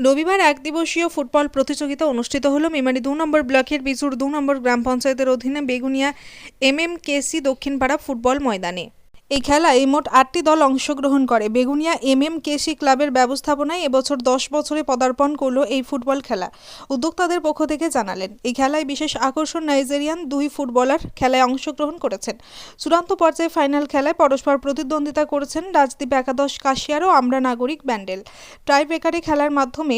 রবিবার একদিবসীয় ফুটবল প্রতিযোগিতা অনুষ্ঠিত হলো মেমারি ২ নম্বর ব্লকের বিজুর ২ নম্বর গ্রাম পঞ্চায়েতের অধীনে বেগুনিয়া MMKC দক্ষিণপাড়া ফুটবল ময়দানে। এই খেলায় মোট ৮টি দল অংশগ্রহণ করে। বেগুনিয়া MMKC ক্লাবের ব্যবস্থাপনায় এবছর ১০ বছরে পদার্পণ করলো এই ফুটবল খেলা। উদ্যোক্তাদের পক্ষ থেকে জানালেন, এই খেলায় বিশেষ আকর্ষণ নাইজেরিয়ান ২ ফুটবলার খেলায় অংশগ্রহণ করেছেন। চূড়ান্ত পর্যায়ে ফাইনাল খেলায় পরস্পর প্রতিদ্বন্দ্বিতা করেছেন রাজদ্বীপ একাদশ কাশিয়ার ও আমরা নাগরিক ব্যান্ডেল। টাই ব্রেকারে খেলার মাধ্যমে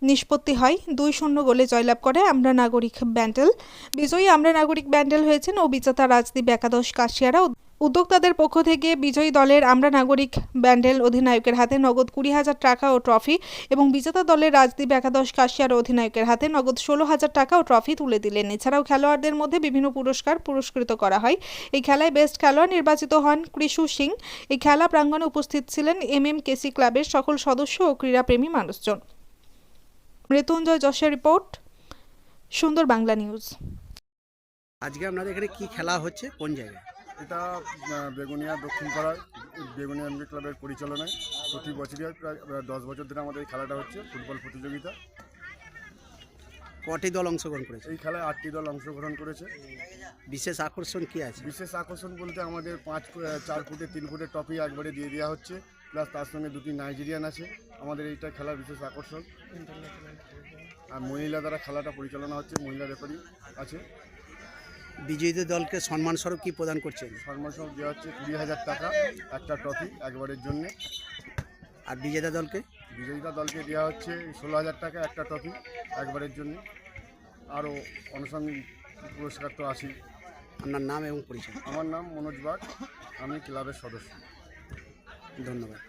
নিষ্পত্তি হয়। ২-০ গোলে জয়লাভ করে আমরা নাগরিক ব্যান্ডেল। বিজয়ী আমরা নাগরিক ব্যান্ডেল হয়েছেন ও বিজেতা রাজদ্বীপ একাদশ কাশিয়ারা। উদ্যোক্তাদের পক্ষ থেকে বিজয়ী দলের আমরা নাগরিক ব্যান্ডেল অধিনায়কের হাতে নগদ ২০,০০০ টাকা ও ট্রফি এবং বিজেতা দলের রাজদ্বীপ একাদশ কাশিয়ার অধিনায়কের হাতে নগদ ১৬,০০০ টাকা ও ট্রফি তুলে দিলেন। এছাড়াও খেলোয়াড়দের মধ্যে বিভিন্ন পুরস্কার পুরস্কৃত করা হয়। এই খেলায় বেস্ট খেলোয়াড় নির্বাচিত হন কৃষু সিং। এই খেলা প্রাঙ্গণে উপস্থিত ছিলেন MMKC ক্লাবের সকল সদস্য ও ক্রীড়াপ্রেমী মানুষজন। মৃত্যুঞ্জয় যশের রিপোর্ট, সুন্দর বাংলা নিউজ। আজকে আপনাদের এখানে কি খেলা হচ্ছে, কোন জায়গায়? এটা বেগুনিয়া দক্ষিণপাড়ার বেগুনিয়া MK ক্লাবের পরিচালনায় প্রতি বছরই প্রায় 10 বছর ধরে আমাদের এই খেলাটা হচ্ছে ফুটবল প্রতিযোগিতা। কটি দল অংশগ্রহণ করেছে? এই খেলায় 8টি দল অংশগ্রহণ করেছে। বিশেষ আকর্ষণ কি আছে? বিশেষ আকর্ষণ বলতে আমাদের 4 ফুটে 3 ফুটের ট্রফি একবারে দিয়ে দেওয়া হচ্ছে, প্লাস তার সঙ্গে 2টি নাইজেরিয়ান আছে। আমাদের এইটা খেলার বিশেষ আকর্ষণ। আর মহিলা দ্বারা খেলাটা পরিচালনা হচ্ছে, মহিলা রেফারি আছে। বিজয়ীদের দলকে সম্মান স্বরূপ কি প্রদান করছেন? সম্মান স্বরূপ দেওয়া হচ্ছে 20,০০০ টাকা, একটা ট্রফি একবারের জন্যে। আর বিজেতা দলকে? বিজয়ীতা দলকে দেওয়া হচ্ছে 16,০০০ টাকা, একটা ট্রফি একবারের জন্য। আরও আনুষঙ্গিক পুরস্কার তো আছেই। আপনার নাম এবং পরিচয়? আমার নাম মনোজ বাগ, আমি ক্লাবের সদস্য। ধন্যবাদ।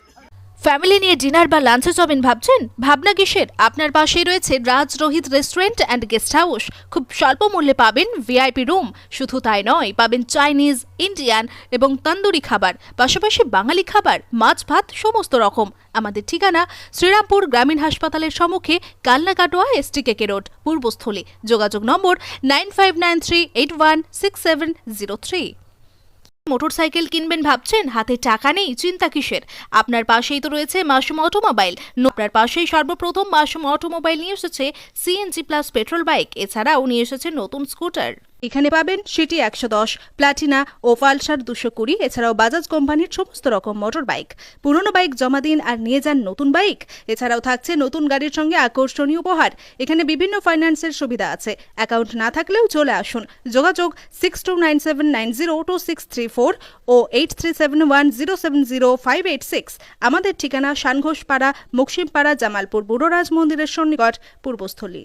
ফ্যামিলি নিয়ে ডিনার বা লাঞ্চে যাবেন ভাবছেন? ভাবনা কিসের? আপনার পাশেই রয়েছে Raj Rohit restaurant and guest house. খুব স্বল্প মূল্যে পাবেন VIP রুম। শুধু তাই নয়, পাবেন চাইনিজ, ইন্ডিয়ান এবং তন্দুরি খাবার, পাশাপাশি বাঙালি খাবার, মাছ ভাত সমস্ত রকম। আমাদের ঠিকানা শ্রীরামপুর গ্রামীণ হাসপাতালের সম্মুখে, কালনা কাটোয়া STKK রোড, পূর্বস্থলী। যোগাযোগ নম্বর 9593816703। মোটরসাইকেল কিনবেন ভাবছেন? হাতে টাকা নেই, চিন্তা কিসের? আপনার পাশেই তো রয়েছে মাসুম অটোমোবাইল। আপনার পাশেই সর্বপ্রথম মাসুম অটোমোবাইল নিয়ে এসেছে CNG প্লাস পেট্রোল বাইক। এছাড়াও নিয়ে এসেছে নতুন স্কুটার। এখানে পাবেন সিটি 110, প্লাটিনা ও পালসার 220, এছাড়াও বাজাজ কোম্পানির সমস্ত রকম মোটর বাইক। পুরনো বাইক জমা দিন আর নিয়ে যান নতুন বাইক। এছাড়াও থাকছে নতুন গাড়ির সঙ্গে আকর্ষণীয় উপহার। এখানে বিভিন্ন ফাইন্যান্সের সুবিধা আছে। অ্যাকাউন্ট না থাকলেও চলে আসুন। যোগাযোগ 6297902634 ও 8371070586। আমাদের ঠিকানা শানঘোষপাড়া, মুকসিমপাড়া, জামালপুর বুড়োরাজ মন্দিরের সন্নিকট, পূর্বস্থলী।